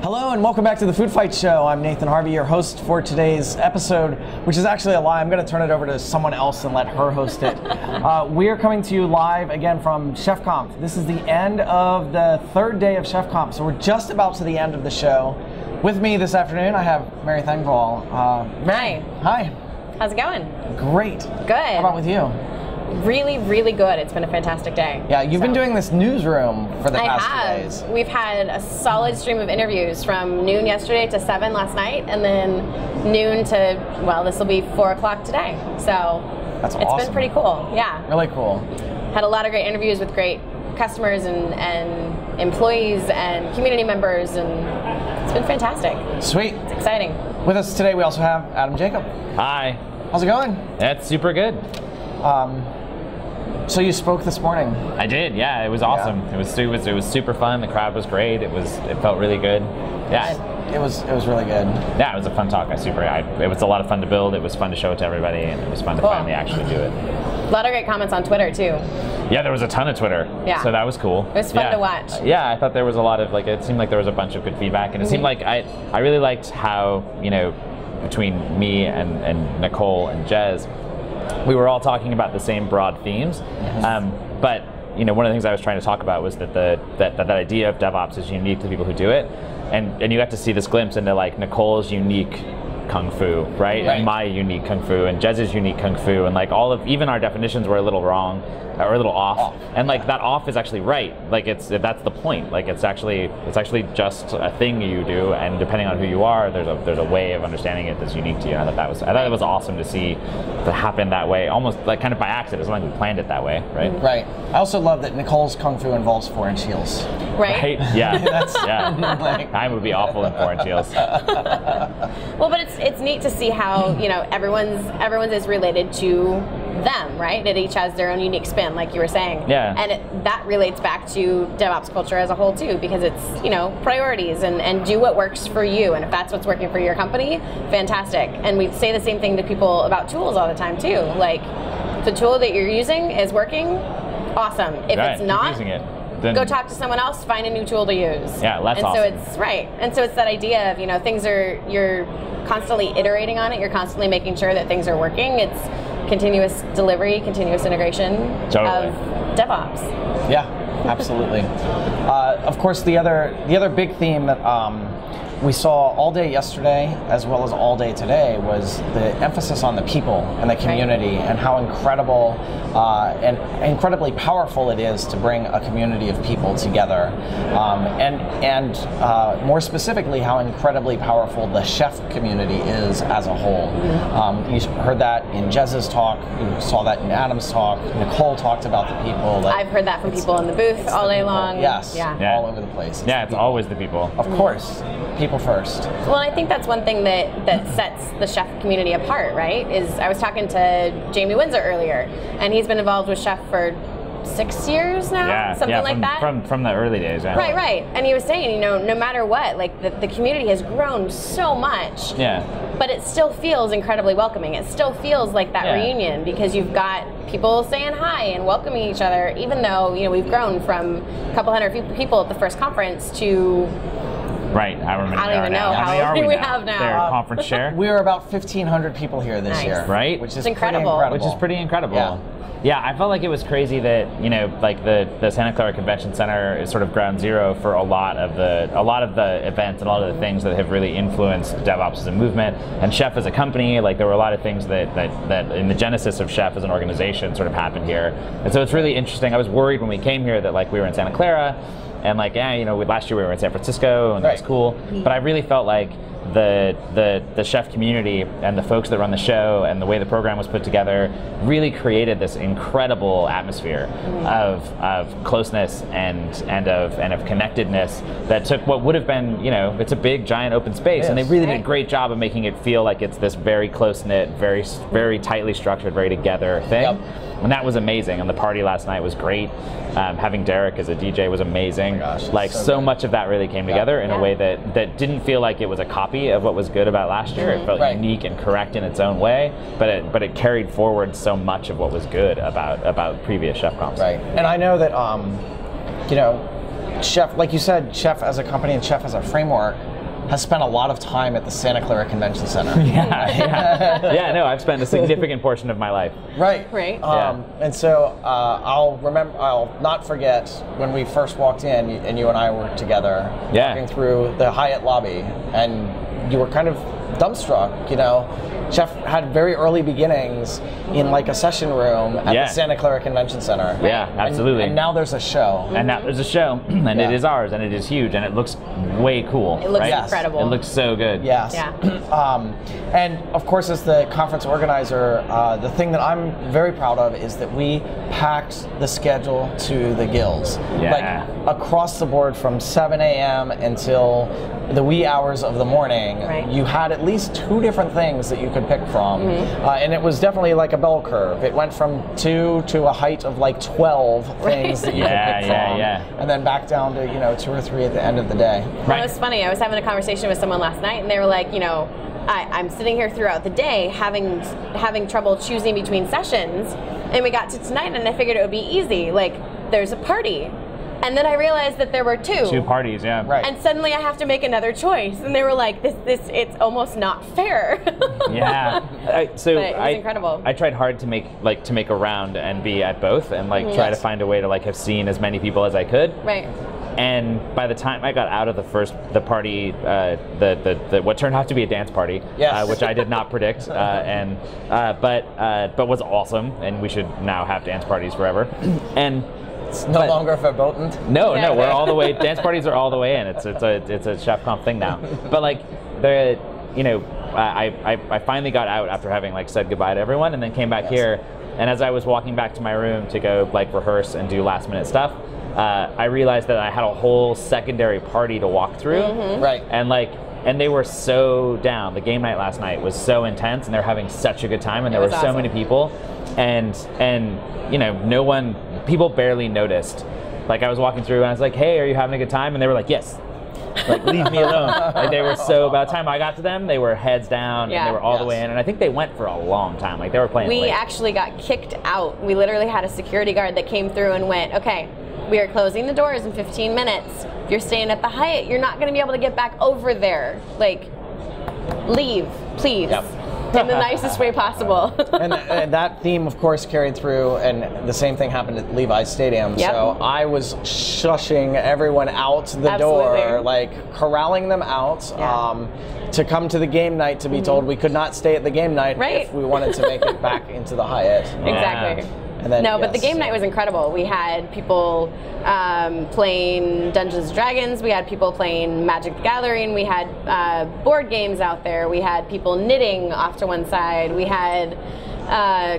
Hello and welcome back to the Food Fight Show. I'm Nathan Harvey, your host for today's episode, which is actually a lie. I'm going to turn it over to someone else and let her host it. We are coming to you live again from ChefConf. This is the end of the third day of ChefConf, so we're just about to the end of the show. With me this afternoon, I have Mary Thengvall. Hi. Hi. How's it going? Great. Good. How about with you? Really, really good. It's been a fantastic day. Yeah, you've been doing this newsroom for the past 2 days. We've had a solid stream of interviews from noon yesterday to 7 last night, and then noon to, well, this will be 4 o'clock today. So That's it's awesome. been pretty cool. Yeah. Really cool. Had a lot of great interviews with great customers and employees and community members, and it's been fantastic. Sweet. It's exciting. With us today, we also have Adam Jacob. Hi. How's it going? That's super good. So you spoke this morning. I did, yeah. It was awesome. Yeah. It was super fun. The crowd was great. It felt really good. Yeah. It was really good. Yeah, it was a fun talk. It was a lot of fun to build. It was fun to show it to everybody, and it was fun to finally actually do it. A lot of great comments on Twitter too. Yeah, there was a ton of Twitter. Yeah. So that was cool. It was fun to watch. Yeah, I thought there was a lot of, it seemed like there was a bunch of good feedback, and it seemed like I really liked how, between me and Nicole and Jez, we were all talking about the same broad themes. Yes. But one of the things I was trying to talk about was that that idea of DevOps is unique to people who do it, and you got to see this glimpse into Nicole's unique Kung Fu, right? And my unique Kung Fu, and Jez's unique Kung Fu, and even our definitions were a little wrong, or a little off. And that off is actually right. That's the point. It's actually just a thing you do, and depending on who you are, there's a way of understanding it that's unique to you. And I thought it was awesome to see that happen that way, almost kind of by accident. It's not like we planned it that way, right? Right. I also love that Nicole's Kung Fu involves 4-inch heels. Right? Yeah. Yeah. I would be awful in 4-inch heels. Well, but it's neat to see how everyone's is related to them, right? That each has their own unique spin, like you were saying. Yeah. And that relates back to DevOps culture as a whole too, because it's priorities and do what works for you, and if that's what's working for your company, fantastic. And we say the same thing to people about tools all the time too. Like, if the tool that you're using is working, awesome. If it's not, using it. Then go talk to someone else, find a new tool to use. Yeah, that's awesome. So it's right. And so it's that idea of, you're constantly iterating on it, you're constantly making sure that things are working. It's continuous delivery, continuous integration of DevOps. Yeah, absolutely. Of course, the other big theme that we saw all day yesterday, as well as all day today, was the emphasis on the people and the community, and how incredible and incredibly powerful it is to bring a community of people together, and more specifically, how incredibly powerful the chef community is as a whole. You heard that in Jez's talk, you saw that in Adam's talk, Nicole talked about the people. I've heard that from people in the booth all day long. Yes, yeah. all over the place. It's always the people. Of course. People first. Well, I think that's one thing that sets the chef community apart, right? Is I was talking to Jamie Windsor earlier, and he's been involved with Chef for 6 years now, something like that. From the early days. Yeah. Right. And he was saying, no matter what, the community has grown so much. Yeah. But it still feels incredibly welcoming. It still feels like that reunion, because you've got people saying hi and welcoming each other, even though we've grown from a couple hundred people at the first conference to. Right, I don't even know how many we have now. Their conference share. We were about 1,500 people here this year. Right? Which is incredible. Pretty incredible. Which is pretty incredible. Yeah. Yeah, I felt like it was crazy that the Santa Clara Convention Center is sort of ground zero for a lot of the events and a lot of the things that have really influenced DevOps as a movement, and Chef as a company. There were a lot of things that in the genesis of Chef as an organization sort of happened here, and so it's really interesting. I was worried when we came here that we were in Santa Clara, and last year we were in San Francisco, and that was cool. But I really felt like the chef community and the folks that run the show and the way the program was put together really created this incredible atmosphere of closeness and of connectedness that took what would have been, it's a big giant open space, and they really did a great job of making it feel like it's this very close-knit, very, very tightly structured, very together thing. Yep. And that was amazing, and the party last night was great. Having Derek as a DJ was amazing. Oh my gosh, so much of that really came together in a way that didn't feel like it was a copy of what was good about last year. It felt unique and correct in its own way, but it carried forward so much of what was good about previous ChefConfs. Right, and I know that Chef, like you said, Chef as a company and Chef as a framework has spent a lot of time at the Santa Clara Convention Center. Yeah, no, I've spent a significant portion of my life. Right. And so I'll not forget when we first walked in and you and I were together walking through the Hyatt lobby, and you were kind of dumbstruck, you know. Chef had very early beginnings in like a session room at the Santa Clara Convention Center. Yeah, absolutely. And now there's a show. And now there's a show, and it is ours, and it is huge, and it looks way cool. It looks incredible. It looks so good. Yes. Yeah. And of course, as the conference organizer, the thing that I'm very proud of is that we packed the schedule to the gills. Yeah. Like across the board from 7 a.m. until the wee hours of the morning, you had at least 2 different things that you could pick from. And it was definitely like a bell curve. It went from 2 to a height of like 12 things that you could pick from. And then back down to, you know, 2 or 3 at the end of the day. Well, it was funny. I was having a conversation with someone last night, and they were like, you know, I'm sitting here throughout the day having trouble choosing between sessions, and we got to tonight, and I figured it would be easy. Like, there's a party. And then I realized that there were 2. 2 parties, And suddenly I have to make another choice. And they were like, it's almost not fair. So but it was incredible. I tried hard to make a round and be at both, and like try to find a way to like have seen as many people as I could. Right. And by the time I got out of the party, the what turned out to be a dance party, which I did not predict, but was awesome, and we should now have dance parties forever. And it's no longer verboten. No, we're all the way. Dance parties are all the way in. It's a ChefConf thing now. But like I finally got out after having like said goodbye to everyone, and then came back here. And as I was walking back to my room to go like rehearse and do last minute stuff, I realized that I had a whole secondary party to walk through. And they were so down. The game night last night was so intense, and they were having such a good time, and there were so many people, and you know, people barely noticed. Like I was walking through, and I was like, "Hey, are you having a good time?" And they were like, "Yes." Like, leave me alone. Like they were so. By the time I got to them, they were heads down, and they were all the way in. And I think they went for a long time. Like they were playing. We actually got kicked out. We literally had a security guard that came through and went, "Okay, we are closing the doors in 15 minutes. If you're staying at the Hyatt, you're not going to be able to get back over there. Like, leave, please." In the nicest way possible. and that theme, of course, carried through, and the same thing happened at Levi's Stadium. So I was shushing everyone out the door, like corralling them out to come to the game night to be told we could not stay at the game night if we wanted to make it back into the Hyatt. Exactly. And then, but the game night was incredible. We had people playing Dungeons & Dragons. We had people playing Magic the Gathering. We had board games out there. We had people knitting off to one side. We had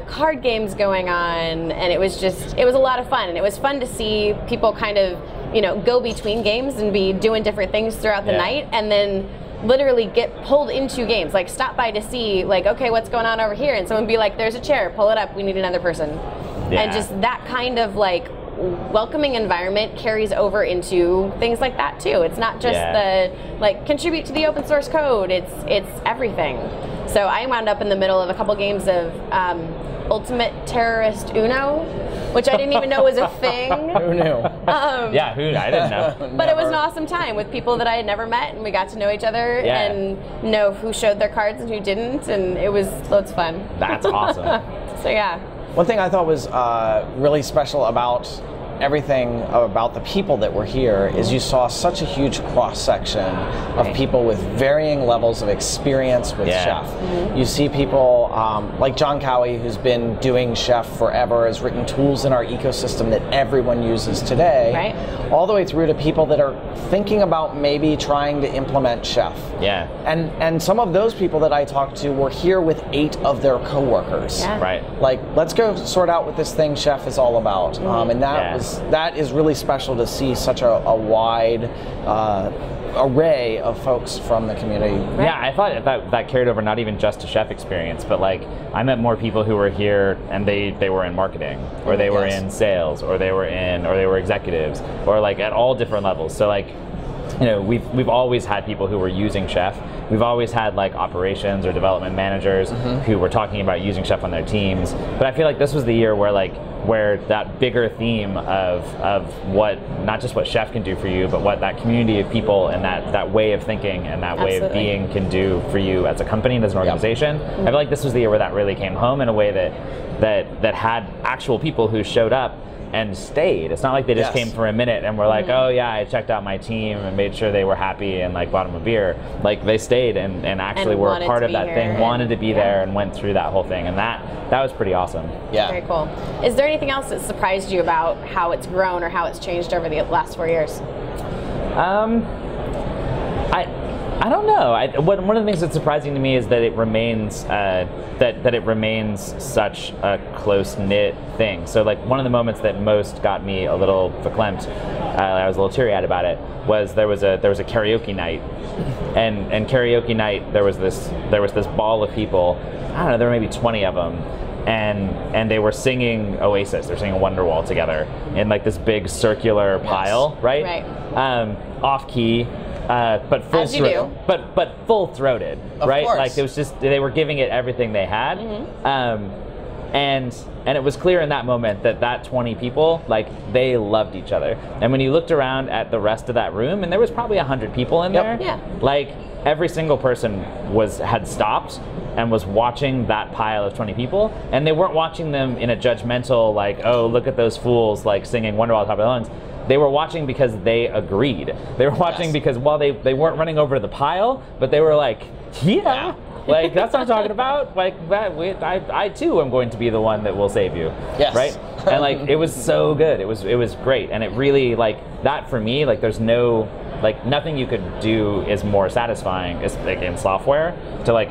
card games going on, and it was a lot of fun. And it was fun to see people kind of, you know, go between games and be doing different things throughout the night, and then literally get pulled into games. Like stop by to see, like, okay, what's going on over here, and someone be like, "There's a chair, pull it up. We need another person." And just that kind of like welcoming environment carries over into things like that too. It's not just the like contribute to the open source code. It's everything. So I wound up in the middle of a couple games of Ultimate Terrorist Uno, which I didn't even know was a thing. Who knew? I didn't know. But it was an awesome time with people that I had never met, and we got to know each other and know who showed their cards and who didn't, and it was loads of fun. That's awesome. So yeah. One thing I thought was really special about everything about the people that were here is you saw such a huge cross-section of people with varying levels of experience with Chef. You see people like John Cowie, who's been doing Chef forever, has written tools in our ecosystem that everyone uses today, all the way through to people that are thinking about maybe trying to implement Chef. And some of those people that I talked to were here with 8 of their coworkers. Like, let's go sort out what this thing Chef is all about. And that is really special to see such a wide array of folks from the community. Yeah, I thought that carried over not even just to Chef experience, but like I met more people who were here and they were in marketing, or they were in sales, or they were executives, or like at all different levels. So like we've always had people who were using Chef. We've always had like operations or development managers who were talking about using Chef on their teams. But I feel like this was the year where that bigger theme of what, not just what Chef can do for you, but what that community of people and that way of thinking and that way of being can do for you as a company and as an organization. I feel like this was the year where that really came home in a way that had actual people who showed up and stayed. It's not like they just came for a minute and were like, oh yeah, I checked out my team and made sure they were happy and like bought them a beer. Like they stayed and actually were a part of that thing, wanted to be there and went through that whole thing, and that was pretty awesome. Yeah. Very cool. Is there anything else that surprised you about how it's grown or how it's changed over the last 4 years? I don't know. One of the things that's surprising to me is that it remains that it remains such a close-knit thing. So like one of the moments that most got me a little verklempt, I was a little teary-eyed about it, was there was a karaoke night, and karaoke night there was this ball of people. I don't know, there were maybe 20 of them. And they were singing Oasis, they're singing Wonderwall together in like this big circular pile, right? Right. Off key. But full throated, but full throated, right? Course. Like it was just, they were giving it everything they had, and it was clear in that moment that 20 people, like they loved each other. And when you looked around at the rest of that room, and there was probably 100 people in there, like every single person had stopped and was watching that pile of 20 people, and they weren't watching them in a judgmental like, oh look at those fools like singing Wonderwall at the top of their lungs. They were watching because they agreed. They were watching because while they weren't running over to the pile, but they were like, yeah, like that's what I'm talking about. Like I too am going to be the one that will save you. Yes. Right? And like it was so good. It was great. And it really, like that for me, like there's no, like nothing you could do is more satisfying as like in software to like,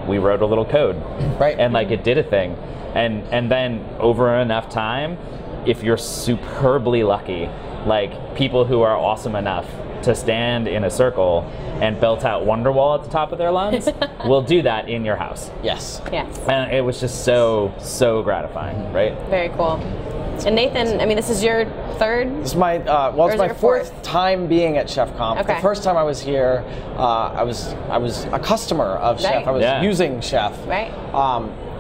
we wrote a little code. Right. And like it did a thing. And then over enough time, if you're superbly lucky, like people who are awesome enough to stand in a circle and belt out Wonderwall at the top of their lungs will do that in your house. Yes. Yes. And it was just so gratifying, right? Very cool. And Nathan, I mean, this is your third? This is my, it's my fourth time being at ChefConf. Okay. The first time I was here, I was a customer of Chef. I was using Chef. Right.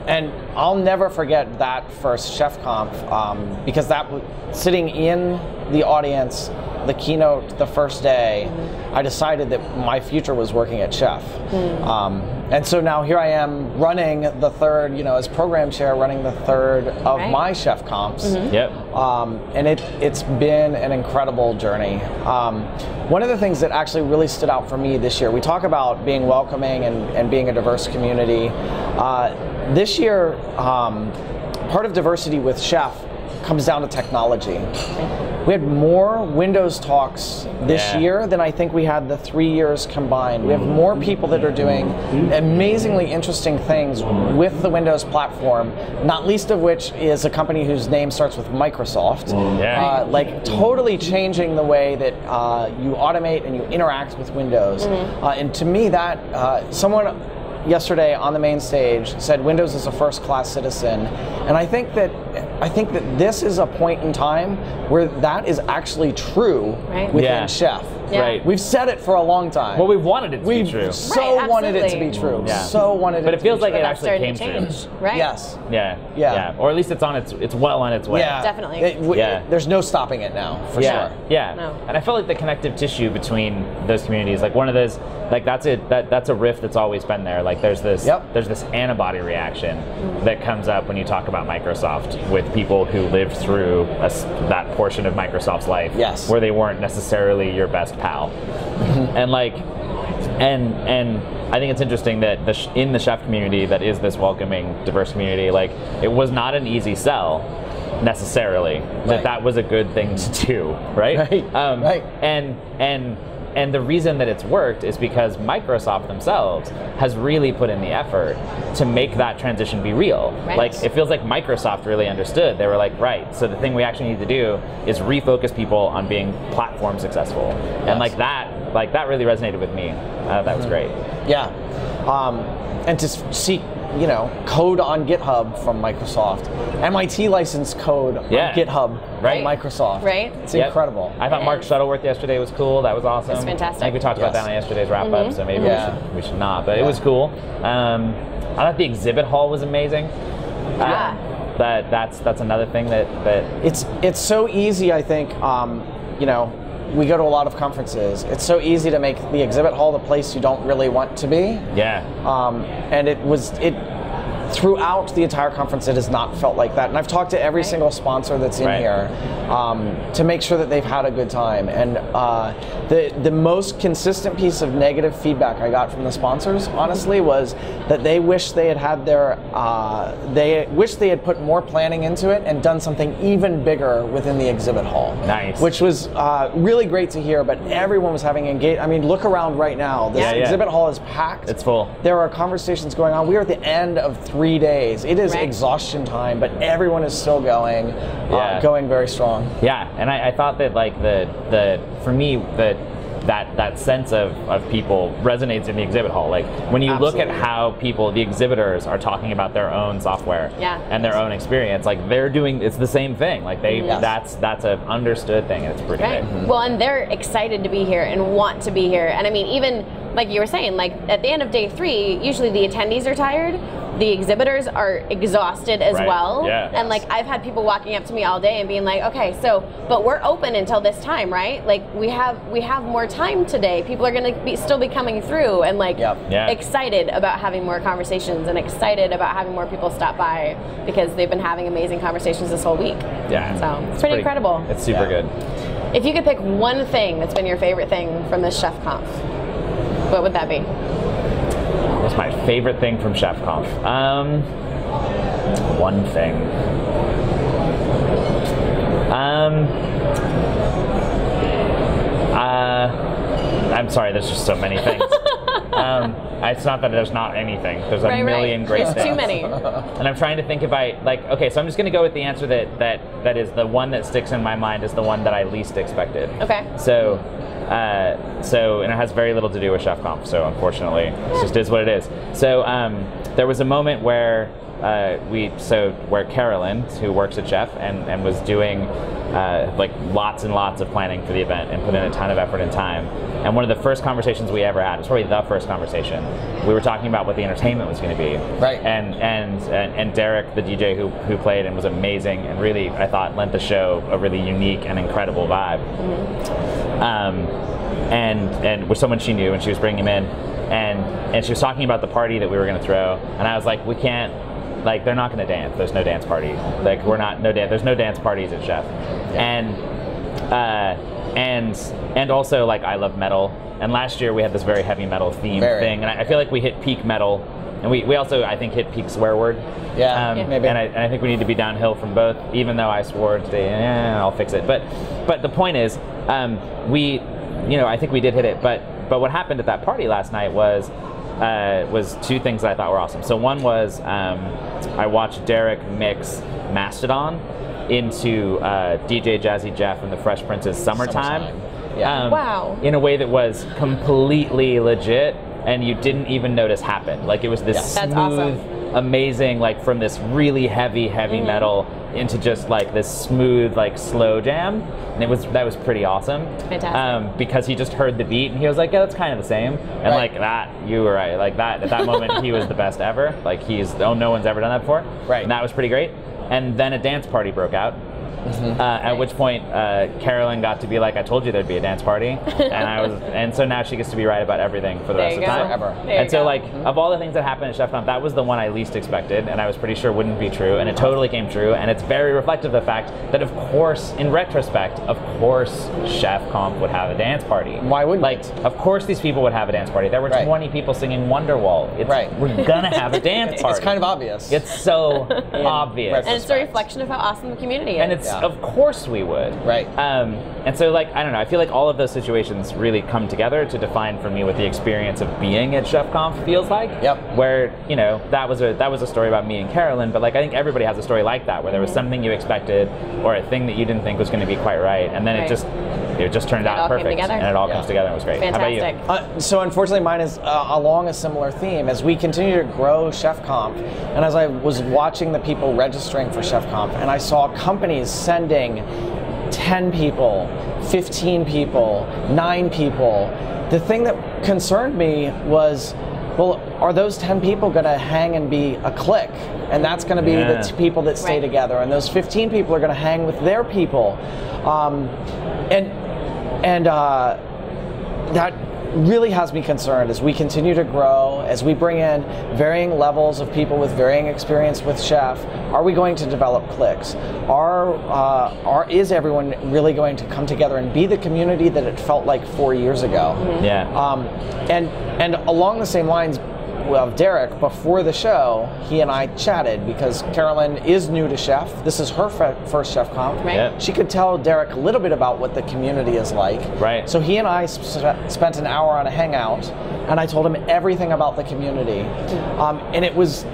And I'll never forget that first ChefConf because that sitting in the audience, the keynote the first day, I decided that my future was working at Chef. And so now here I am running the third, as program chair, running the third of my ChefConfs. Yep. And it's been an incredible journey. One of the things that actually really stood out for me this year, we talk about being welcoming and being a diverse community. This year, part of diversity with Chef comes down to technology. We had more Windows talks this year than I think we had the 3 years combined. We have more people that are doing amazingly interesting things with the Windows platform, not least of which is a company whose name starts with Microsoft. Like totally changing the way that you automate and you interact with Windows. And to me that, someone yesterday on the main stage said Windows is a first-class citizen, and I think that this is a point in time where that is actually true within Chef. Right. We've said it for a long time. Well, we've wanted it to be true. So wanted it to be true. So wanted it to be true. But it feels like it actually came true. Right? Yes. Yeah. Or at least it's well on its way. Yeah. Definitely. There's no stopping it now, for sure. Yeah. No. And I felt like the connective tissue between those communities, like one of those, like that's a rift that's always been there. Like there's this antibody reaction that comes up when you talk about Microsoft with people who lived through that portion of Microsoft's life where they weren't necessarily your best pal. And like and I think it's interesting that in the Chef community that is this welcoming, diverse community, like it was not an easy sell necessarily that was a good thing to do, right? And the reason that it's worked is because Microsoft themselves has really put in the effort to make that transition be real. Like it feels like Microsoft really understood. They were like, right, so the thing we actually need to do is refocus people on being platform successful. And like that really resonated with me. That was great. Yeah. and to see, you know, code on GitHub from Microsoft, MIT licensed code on GitHub from Microsoft. Right. It's incredible. I thought Mark Shuttleworth yesterday was cool. That was awesome. It's fantastic. I think we talked about that on yesterday's wrap up, so maybe we should not. But it was cool. I thought the exhibit hall was amazing. That's another thing that it's so easy. I think you know, we go to a lot of conferences. It's so easy to make the exhibit hall the place you don't really want to be. Yeah. And throughout the entire conference, it has not felt like that. And I've talked to every single sponsor that's in here to make sure that they've had a good time. And the most consistent piece of negative feedback I got from the sponsors, honestly, was that they wish they had they had put more planning into it and done something even bigger within the exhibit hall. Nice. Which was really great to hear, but everyone was having engaged. I mean, look around right now. This exhibit hall is packed. It's full. There are conversations going on. We are at the end of 3 days. It is exhaustion time, but everyone is still going, going very strong. Yeah, and I thought that like for me that sense of people resonates in the exhibit hall. Like when you look at how the exhibitors are talking about their own software and their own experience, like they're doing, it's the same thing. Like that's an understood thing, and it's pretty good. Well, and they're excited to be here and want to be here. And I mean, even like you were saying, like at the end of day 3, usually the attendees are tired. The exhibitors are exhausted as well. Yeah. And like I've had people walking up to me all day and being like, okay, but we're open until this time, right? Like we have more time today. People are going to still be coming through and like excited about having more conversations and excited about having more people stop by because they've been having amazing conversations this whole week. Yeah. So it's pretty incredible. It's super good. If you could pick one thing that's been your favorite thing from this ChefConf, what would that be? What's my favorite thing from ChefConf? One thing. I'm sorry, there's just so many things. It's not that there's not anything. There's a million great things. There's too many. And I'm trying to think if okay, so I'm just going to go with the answer that is the one that sticks in my mind is the one that I least expected. Okay. So and it has very little to do with ChefConf, so unfortunately, it just is what it is. So there was a moment where where Carolyn, who works at Chef and was doing like lots and lots of planning for the event and put in a ton of effort and time. And one of the first conversations we ever had, it was probably the first conversation, we were talking about what the entertainment was going to be. Right. And Derek, the DJ who played and was amazing and really, I thought, lent the show a really unique and incredible vibe. And with someone she knew, and she was bringing him in, and she was talking about the party that we were going to throw, and I was like, we can't, like, they're not going to dance. There's no dance party. Like, there's no dance parties at Chef. And also, like, I love metal, and last year we had this very heavy metal theme thing, and I feel like we hit peak metal, and we also, I think, hit peak swear word. Maybe. And I think we need to be downhill from both, even though I swore today, I'll fix it. But the point is, I think we did hit it, but what happened at that party last night was two things that I thought were awesome. So one was I watched Derek mix Mastodon into DJ Jazzy Jeff and the Fresh Prince's Summertime. Wow. In a way that was completely legit, and you didn't even notice happen. Like, it was this smooth, amazing, like, from this really heavy metal into just like this smooth, like, slow jam, and that was pretty awesome. Fantastic. Because he just heard the beat and he was like, yeah, that's kind of the same. And like that, you were right. Like that, at that moment, he was the best ever. Like, no one's ever done that before. Right. And that was pretty great. And then a dance party broke out. At which point Carolyn got to be like, I told you there'd be a dance party, and so now she gets to be right about everything for the rest of the time. Forever. And so like of all the things that happened at ChefConf, that was the one I least expected, and I was pretty sure wouldn't be true, and it totally came true, and it's very reflective of the fact that, of course, in retrospect, of course ChefConf would have a dance party. Why wouldn't it? Of course these people would have a dance party. There were 20 people singing Wonderwall. We're gonna have a dance party. It's kind of obvious. It's so obvious. And it's a reflection of how awesome the community is. And it's of course we would. Right. And so, like, I don't know, I feel like all of those situations really come together to define for me what the experience of being at ChefConf feels like. Yep. Where, that was a story about me and Carolyn, but like I think everybody has a story like that, where there was something you expected or a thing that you didn't think was going to be quite right, and then it just it just turned out perfect, and it all comes together. It was great. Fantastic. How about you? So unfortunately, mine is along a similar theme. As we continue to grow ChefConf, and as I was watching the people registering for ChefConf, and I saw companies sending 10 people, 15 people, 9 people, the thing that concerned me was, well, are those 10 people going to hang and be a clique? And that's going to be the people that stay together. And those 15 people are going to hang with their people. That really has me concerned as we continue to grow, as we bring in varying levels of people with varying experience with chef. Are we going to develop cliques? Is everyone really going to come together and be the community that it felt like 4 years ago? And along the same lines of Derek, before the show, he and I chatted because Carolyn is new to chef. This is her first ChefConf. Right. She could tell Derek a little bit about what the community is like. Right. So he and I spent an hour on a hangout, and I told him everything about the community. And it was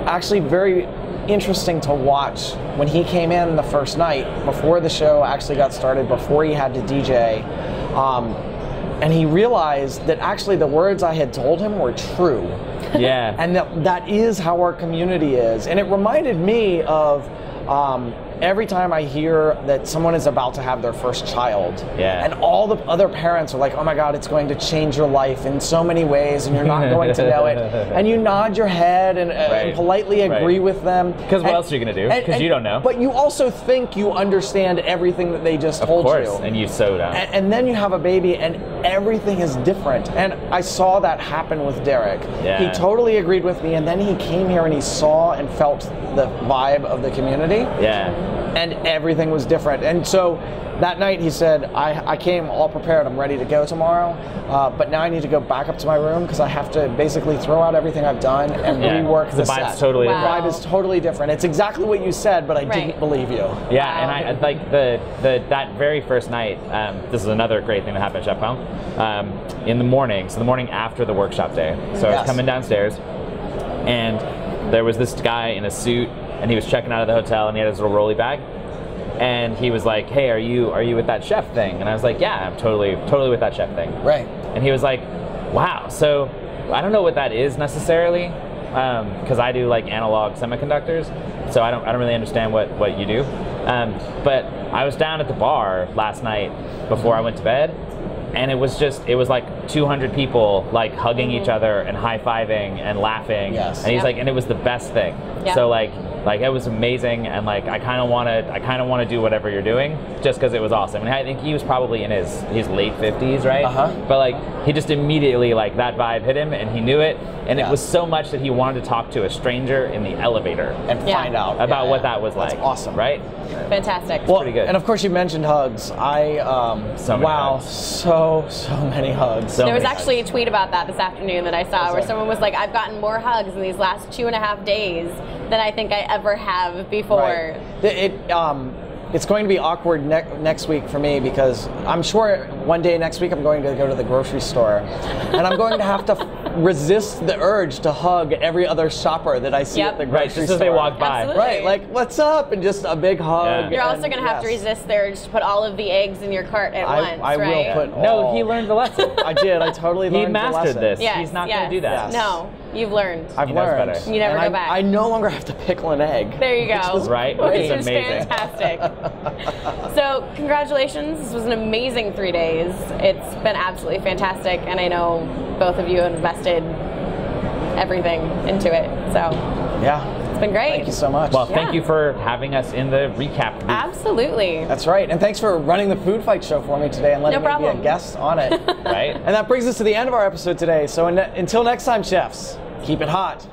actually very interesting to watch when he came in the first night, before the show actually got started, before he had to DJ. And he realized that actually the words I had told him were true. Yeah. And that is how our community is. And it reminded me of every time I hear that someone is about to have their first child, and all the other parents are like, oh my God, it's going to change your life in so many ways and you're not going to know it. And you nod your head and politely agree with them. Because what else are you going to do? Because you don't know. But you also think you understand everything that they just told you. Of course, and you so don't. And then you have a baby and everything is different. And I saw that happen with Derek. He totally agreed with me, and then he came here and he saw and felt the vibe of the community. And everything was different. And so that night he said, I came all prepared, I'm ready to go tomorrow, but now I need to go back up to my room because I have to basically throw out everything I've done and rework the set. The vibe's totally different. The vibe is totally different. It's exactly what you said, but I didn't believe you. Yeah, and I like that very first night, this is another great thing that happened at ChefConf, in the morning, so the morning after the workshop day. So I was coming downstairs, and there was this guy in a suit, and he was checking out of the hotel, and he had his little rolly bag, and he was like, "Hey, are you with that chef thing?" And I was like, "Yeah, I'm totally with that chef thing." Right. And he was like, "Wow, so I don't know what that is necessarily, because I do like analog semiconductors, so I don't really understand what you do." But I was down at the bar last night before I went to bed, and it was like 200 people like hugging each other and high-fiving and laughing. Yes. And he's like, and it was the best thing. So like it was amazing, and like I kind of want to do whatever you're doing just because it was awesome. And I think he was probably in his late 50s, right? But like he just immediately, like, that vibe hit him, and he knew it, and it was so much that he wanted to talk to a stranger in the elevator and find out about what that was like. That's awesome, right? Fantastic. Well, pretty good. And of course you mentioned hugs. So many hugs. So many hugs. There was actually a tweet about that this afternoon that I saw where someone was like, I've gotten more hugs in these last 2.5 days than I think I ever have before. Right. It's going to be awkward next week for me because I'm sure one day next week I'm going to go to the grocery store and I'm going to have to resist the urge to hug every other shopper that I see at the grocery store. Just as they walk by. Absolutely. Right, like, what's up? And just a big hug. You're also going to have to resist the urge to put all of the eggs in your cart at once, I right? will put No, he learned the lesson. I did. I totally learned He mastered the lesson. this. Yes, He's not going to do that. Yes. No, you've learned. I've learned. better. You never and go back. I no longer have to pickle an egg. There you go. Right? Which It's is amazing. fantastic. So, congratulations. This was an amazing 3 days. It's been absolutely fantastic, and I know both of you invested everything into it. So, Yeah. it's been great. Thank you so much. Well, thank you for having us in the recap booth. Absolutely. That's right. And thanks for running the Food Fight show for me today and letting me be problem. a guest on it. Right? And that brings us to the end of our episode today. So until next time, chefs, keep it hot.